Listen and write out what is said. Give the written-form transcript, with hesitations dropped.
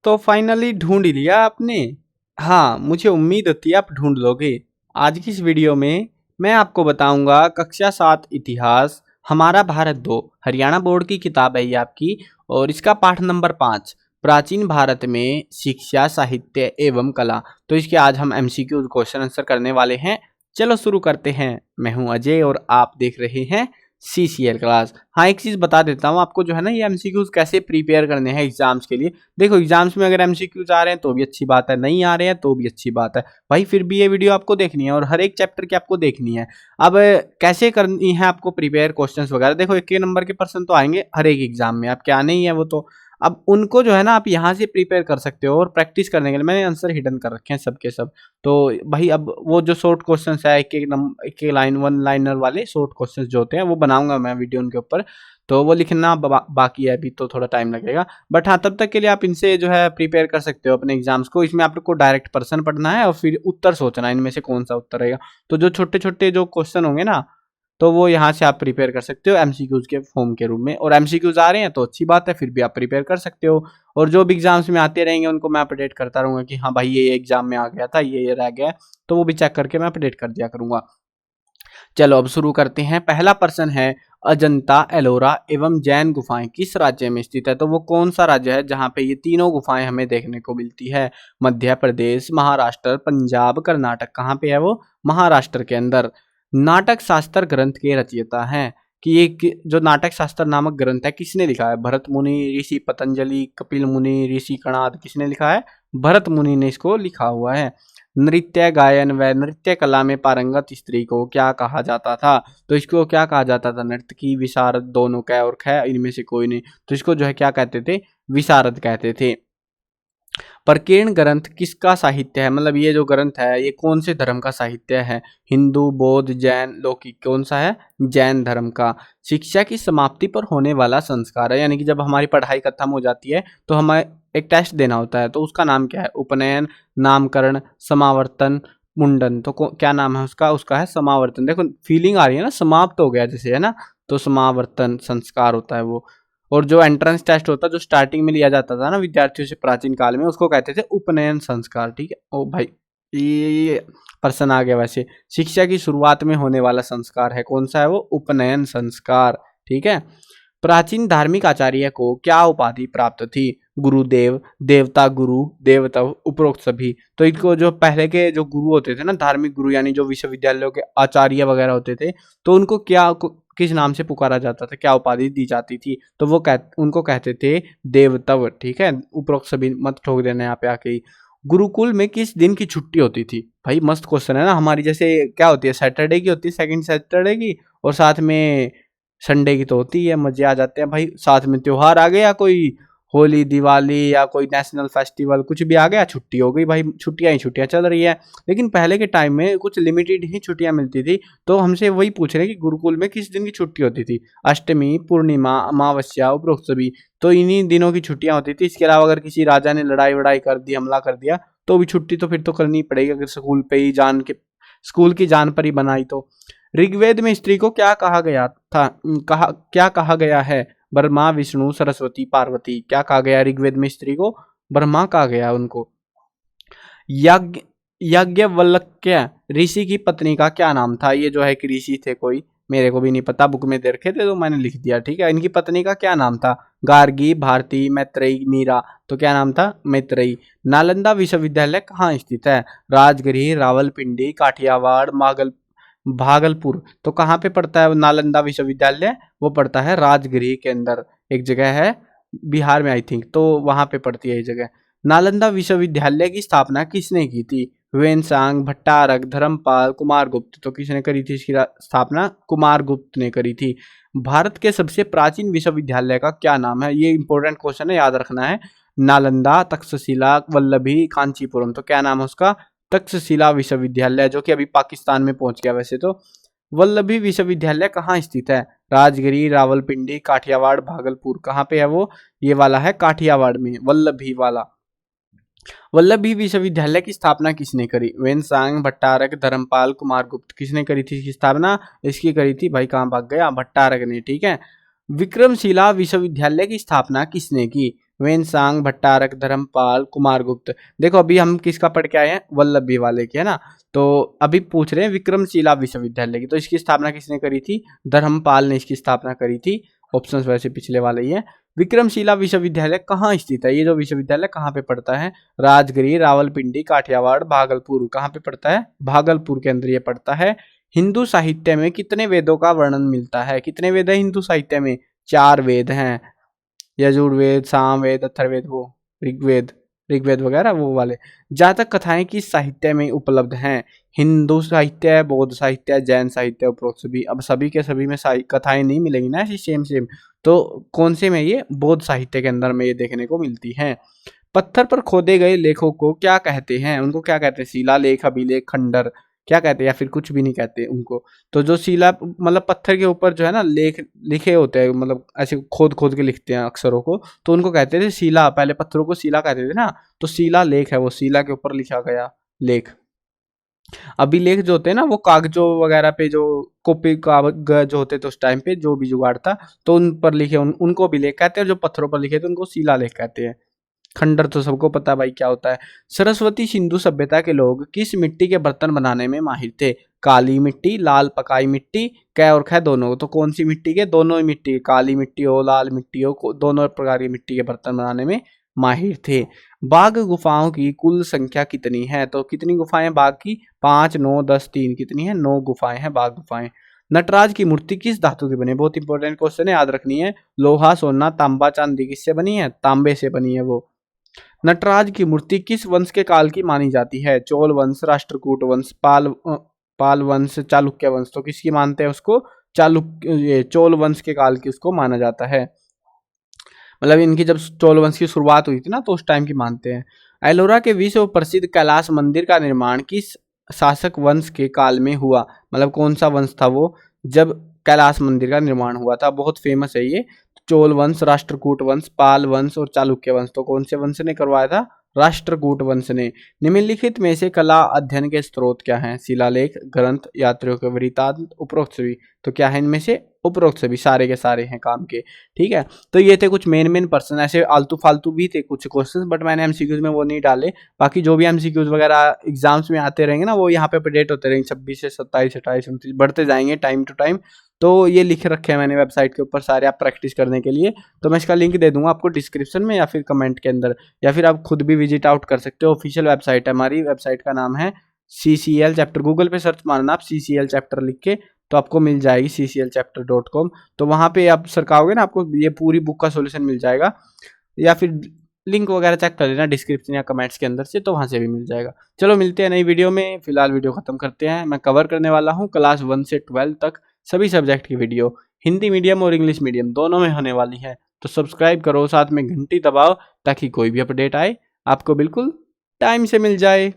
तो फाइनली ढूंढ लिया आपने। हाँ, मुझे उम्मीद होती है आप ढूंढ लोगे। आज की इस वीडियो में मैं आपको बताऊंगा कक्षा 7 इतिहास हमारा भारत 2 हरियाणा बोर्ड की किताब है ये आपकी। और इसका पाठ नंबर 5 प्राचीन भारत में शिक्षा साहित्य एवं कला। तो इसके आज हम एमसीक्यू क्वेश्चन आंसर करने वाले हैं। चलो शुरू करते हैं। मैं हूं अजय और आप देख रहे हैं सीसीएल क्लास। हाँ, एक चीज़ बता देता हूँ आपको जो है ना, ये एमसीक्यूज कैसे प्रिपेयर करने हैं एग्जाम्स के लिए। देखो, एग्जाम्स में अगर एमसीक्यूज आ रहे हैं तो भी अच्छी बात है, नहीं आ रहे हैं तो भी अच्छी बात है भाई। फिर भी ये वीडियो आपको देखनी है और हर एक चैप्टर की आपको देखनी है। अब कैसे करनी है आपको प्रिपेयर क्वेश्चंस वगैरह। देखो, 1 नंबर के प्रश्न तो आएंगे हर एक एग्जाम में, आपके आने ही है वो तो। अब उनको जो है ना आप यहाँ से प्रिपेयर कर सकते हो। और प्रैक्टिस करने के लिए मैंने आंसर हिडन कर रखे हैं सबके सब। तो भाई अब वो जो शॉर्ट क्वेश्चंस है, एक एक लाइन वन लाइनर वाले शॉर्ट क्वेश्चंस जो होते हैं वो बनाऊंगा मैं वीडियो उनके ऊपर। तो वो लिखना बाकी है, अभी तो थोड़ा टाइम लगेगा। बट हाँ, तब तक के लिए आप इनसे जो है प्रिपेयर कर सकते हो अपने एग्जाम्स को। इसमें आपको डायरेक्ट प्रश्न पढ़ना है और फिर उत्तर सोचना है इनमें से कौन सा उत्तर रहेगा। तो जो छोटे छोटे जो क्वेश्चन होंगे ना, तो वो यहाँ से आप प्रिपेयर कर सकते हो एमसीक्यूज के फॉर्म के रूप में। और एमसीक्यूज आ रहे हैं तो अच्छी बात है, फिर भी आप प्रिपेयर कर सकते हो। और जो भी एग्जाम्स में आते रहेंगे उनको मैं अपडेट करता रहूंगा कि हाँ भाई ये एग्जाम में आ गया था, ये रह गया है। तो वो भी चेक करके मैं अपडेट कर दिया करूंगा। चलो अब शुरू करते हैं। पहला प्रश्न है, अजंता एलोरा एवं जैन गुफाएं किस राज्य में स्थित है। तो वो कौन सा राज्य है जहाँ पे ये तीनों गुफाएं हमें देखने को मिलती है। मध्य प्रदेश, महाराष्ट्र, पंजाब, कर्नाटक। कहाँ पे है वो? महाराष्ट्र के अंदर। नाटक शास्त्र ग्रंथ के रचयिता हैं कि ये जो नाटक शास्त्र नामक ग्रंथ है किसने लिखा है। भरत मुनि, ऋषि पतंजलि, कपिल मुनि, ऋषि कणाद। किसने लिखा है? भरत मुनि ने इसको लिखा हुआ है। नृत्य गायन व नृत्य कला में पारंगत स्त्री को क्या कहा जाता था। तो इसको क्या कहा जाता था? नर्तकी, विशारद, दोनों कै और ख इनमें से कोई नहीं। तो इसको जो है क्या कहते थे? विशारद कहते थे। प्रकीर्ण ग्रंथ किसका साहित्य है? मतलब ये जो ग्रंथ है ये कौन से धर्म का साहित्य है? हिंदू, बौद्ध, जैन, लौकिक। कौन सा है? जैन धर्म का। शिक्षा की समाप्ति पर होने वाला संस्कार है, यानी कि जब हमारी पढ़ाई खत्म हो जाती है तो हमें एक टेस्ट देना होता है, तो उसका नाम क्या है? उपनयन, नामकरण, समावर्तन, मुंडन। तो क्या नाम है उसका? उसका है समावर्तन। देखो फीलिंग आ रही है ना, समाप्त हो गया जैसे, है ना। तो समावर्तन संस्कार होता है वो। और जो एंट्रेंस टेस्ट होता है जो स्टार्टिंग में लिया जाता था ना विद्यार्थियों से प्राचीन काल में, उसको कहते थे उपनयन संस्कार। ठीक है। ओ भाई, ये प्रश्न आ गया। वैसे शिक्षा की शुरुआत में होने वाला संस्कार है कौन सा है? वो उपनयन संस्कार। ठीक है। प्राचीन धार्मिक आचार्य को क्या उपाधि प्राप्त थी? गुरुदेव, देवता गुरु, देवता, उपरोक्त सभी। तो इनको जो पहले के जो गुरु होते थे ना, धार्मिक गुरु, यानी जो विश्वविद्यालयों के आचार्य वगैरह होते थे, तो उनको क्या किस नाम से पुकारा जाता था, क्या उपाधि दी जाती थी? तो वो उनको कहते थे देवतव। ठीक है। उपरोक्त सभी मत ठोक देना यहाँ पे आके ही। गुरुकुल में किस दिन की छुट्टी होती थी? भाई मस्त क्वेश्चन है ना। हमारी जैसे क्या होती है, सैटरडे की होती है, सेकंड सैटरडे की, और साथ में संडे की तो होती है। मजे आ जाते हैं भाई। साथ में त्योहार आ गया, कोई होली, दिवाली या कोई नेशनल फेस्टिवल कुछ भी आ गया, छुट्टी हो गई भाई। छुट्टियां ही छुट्टियां चल रही है। लेकिन पहले के टाइम में कुछ लिमिटेड ही छुट्टियां मिलती थी। तो हमसे वही पूछ रहे हैं कि गुरुकुल में किस दिन की छुट्टी होती थी। अष्टमी, पूर्णिमा, अमावस्या, उपरोक्त सभी। तो इन्हीं दिनों की छुट्टियां होती थी। इसके अलावा अगर किसी राजा ने लड़ाई वड़ाई कर दी, हमला कर दिया, तो भी छुट्टी तो फिर तो करनी पड़ेगी, अगर स्कूल पे ही जान के स्कूल की जान पर ही बनाई तो। ऋग्वेद में स्त्री को क्या कहा गया था? क्या कहा गया है? ब्रह्मा, विष्णु, सरस्वती, पार्वती। क्या कहा गया ऋग्वेद में स्त्री को? ब्रह्मा कहा गया उनको। यज्ञ याज्ञवल्क्य ऋषि की पत्नी का क्या नाम था? ये जो है कि ऋषि थे कोई, मेरे को भी नहीं पता, बुक में दे रखे थे तो मैंने लिख दिया। ठीक है। इनकी पत्नी का क्या नाम था? गार्गी, भारती, मैत्रेयी, मीरा। तो क्या नाम था? मैत्रेयी। नालंदा विश्वविद्यालय कहाँ स्थित है? राजगृह, रावलपिंडी, काठियावाड़, भागलपुर। तो कहाँ पे पड़ता है नालंदा विश्वविद्यालय? वो पड़ता है राजगृह के अंदर, एक जगह है बिहार में आई थिंक, तो वहां पे पड़ती है ये जगह। नालंदा विश्वविद्यालय की स्थापना किसने की थी? ह्वेनसांग, भट्टारक, धर्मपाल, कुमारगुप्त। तो किसने करी थी इसकी स्थापना? कुमारगुप्त ने करी थी। भारत के सबसे प्राचीन विश्वविद्यालय का क्या नाम है? ये इंपॉर्टेंट क्वेश्चन है, याद रखना है। नालंदा, तक्षशिला, वल्लभी, कांचीपुरम। तो क्या नाम है उसका? तक्षशिला विश्वविद्यालय, जो कि अभी पाकिस्तान में पहुंच गया वैसे तो। वल्लभी विश्वविद्यालय कहाँ स्थित है? राजगिरी, रावलपिंडी, काठियावाड़, भागलपुर। कहाँ पे है वो? ये वाला है काठियावाड़ में, वल्लभी वाला। वल्लभी विश्वविद्यालय की स्थापना किसने करी? वेनसांग, भट्टारक, धर्मपाल, कुमारगुप्त। किसने करी थी इसकी स्थापना? इसकी करी थी भाई, कहाँ भाग गया, भट्टारक ने। ठीक है। विक्रमशिला विश्वविद्यालय की स्थापना किसने की? वेनसांग, भट्टारक, धर्मपाल, कुमारगुप्त। देखो अभी हम किसका पढ़ के आए हैं, वल्लभी वाले के, है ना। तो अभी पूछ रहे हैं विक्रमशिला विश्वविद्यालय की, तो इसकी स्थापना किसने करी थी, धर्मपाल ने इसकी स्थापना करी थी। ऑप्शंस वैसे पिछले वाले ही है। विक्रमशिला विश्वविद्यालय कहाँ स्थित है, ये जो विश्वविद्यालय कहाँ पे पड़ता है, राजगिरी, रावलपिंडी, काठियावाड़, भागलपुर। कहाँ पे पड़ता है, भागलपुर के अंदर ये पड़ता है। हिंदू साहित्य में कितने वेदों का वर्णन मिलता है, कितने वेद है हिंदू साहित्य में, 4 वेद हैं, यजुर्वेद, सामवेद, अथर्ववेद, वो ऋग्वेद वगैरह वो वाले। जातक कथाएं किस साहित्य में उपलब्ध हैं, हिंदू साहित्य, बौद्ध साहित्य, जैन साहित्य, उपरोक्त सभी। अब सभी के सभी में कथाएं नहीं मिलेंगी ना ऐसी सेम सेम, तो कौन से में, ये बौद्ध साहित्य के अंदर में ये देखने को मिलती है। पत्थर पर खोदे गए लेखों को क्या कहते हैं, उनको क्या कहते हैं, शिलालेख, अभिलेख, खंडर, क्या कहते हैं, या फिर कुछ भी नहीं कहते उनको। तो जो शिला मतलब पत्थर के ऊपर जो है ना लेख लिखे होते हैं, मतलब ऐसे खोद खोद के लिखते हैं अक्षरों को, तो उनको कहते थे शिला। पहले पत्थरों को शिला कहते थे ना, तो शिला लेख है वो, शिला के ऊपर लिखा गया लेख। अभिलेख जो होते हैं ना वो कागजों वगैरह पे, जो कॉपी कागज जो होते थे उस टाइम पे, जो भी जुगाड़ था तो उन पर लिखे उनको अभिलेख कहते हैं, जो पत्थरों पर लिखे थे उनको शिलालेख कहते हैं। खंडर तो सबको पता है भाई क्या होता है। सरस्वती सिंधु सभ्यता के लोग किस मिट्टी के बर्तन बनाने में माहिर थे, काली मिट्टी, लाल पकाई मिट्टी, कै और खै दोनों। तो कौन सी मिट्टी के, दोनों ही मिट्टी, काली मिट्टी हो लाल मिट्टी हो, दोनों प्रकार की मिट्टी के बर्तन बनाने में माहिर थे। बाघ गुफाओं की कुल संख्या कितनी है, तो कितनी गुफाएं बाघ की, 5, 9, 10, 3, कितनी है, 9 गुफाएं हैं बाघ गुफाएं। नटराज की मूर्ति किस धातु की बनी है, बहुत इंपॉर्टेंट क्वेश्चन है, याद रखनी है। लोहा, सोना, तांबा, चांदी, किससे बनी है, तांबे से बनी है वो। नटराज की मूर्ति किस वंश के काल की मानी जाती है, चोल वंश, राष्ट्रकूट वंश, पाल वंश, चालुक्य वंश। तो किसकी मानते हैं उसको, चालुक्य, चोल वंश के काल की उसको माना जाता है। मतलब इनकी जब चोल वंश की शुरुआत हुई थी ना, तो उस टाइम की मानते हैं। एलोरा के विश्व प्रसिद्ध कैलाश मंदिर का निर्माण किस शासक वंश के काल में हुआ, मतलब कौन सा वंश था वो जब कैलाश मंदिर का निर्माण हुआ था, बहुत फेमस है ये। चोल वंश, राष्ट्रकूट वंश, पाल वंश और चालुक्य वंश। तो कौन से वंश ने करवाया था, राष्ट्रकूट वंश ने। निम्नलिखित में से कला अध्ययन के स्रोत क्या हैं, शिलालेख, ग्रंथ, यात्रियों के वृत्तांत, उपरोक्त सभी। तो क्या है इनमें से, उपरोक्त सभी, सारे के सारे हैं काम के। ठीक है, तो ये थे कुछ मेन पर्सन, ऐसे आलतू फालतू भी थे कुछ क्वेश्चंस, बट मैंने एमसीक्यूज में वो नहीं डाले। बाकी जो भी एमसीक्यूज वगैरह एग्जाम्स में आते रहेंगे ना, वो यहाँ पे अपडेट होते रहेंगे, 26 से 27, 28, 29 बढ़ते जाएंगे टाइम टू टाइम। तो ये लिख रखे हैं मैंने वेबसाइट के ऊपर सारे, आप प्रैक्टिस करने के लिए। तो मैं इसका लिंक दे दूंगा आपको डिस्क्रिप्शन में या फिर कमेंट के अंदर, या फिर आप खुद भी विजिट आउट कर सकते हो। ऑफिशियल वेबसाइट है हमारी, वेबसाइट का नाम है CCL चैप्टर। गूगल पे सर्च मारना आप CCL चैप्टर लिख के, तो आपको मिल जाएगी cclchapter.com। तो वहाँ पे आप सरकाओगे ना, आपको ये पूरी बुक का सोल्यूशन मिल जाएगा, या फिर लिंक वगैरह चेक कर लेना डिस्क्रिप्शन या कमेंट्स के अंदर से, तो वहाँ से भी मिल जाएगा। चलो मिलते हैं नई वीडियो में, फिलहाल वीडियो खत्म करते हैं। मैं कवर करने वाला हूँ क्लास 1 से 12 तक सभी सब्जेक्ट की वीडियो, हिंदी मीडियम और इंग्लिश मीडियम दोनों में होने वाली है। तो सब्सक्राइब करो, साथ में घंटी दबाओ, ताकि कोई भी अपडेट आए आपको बिल्कुल टाइम से मिल जाए।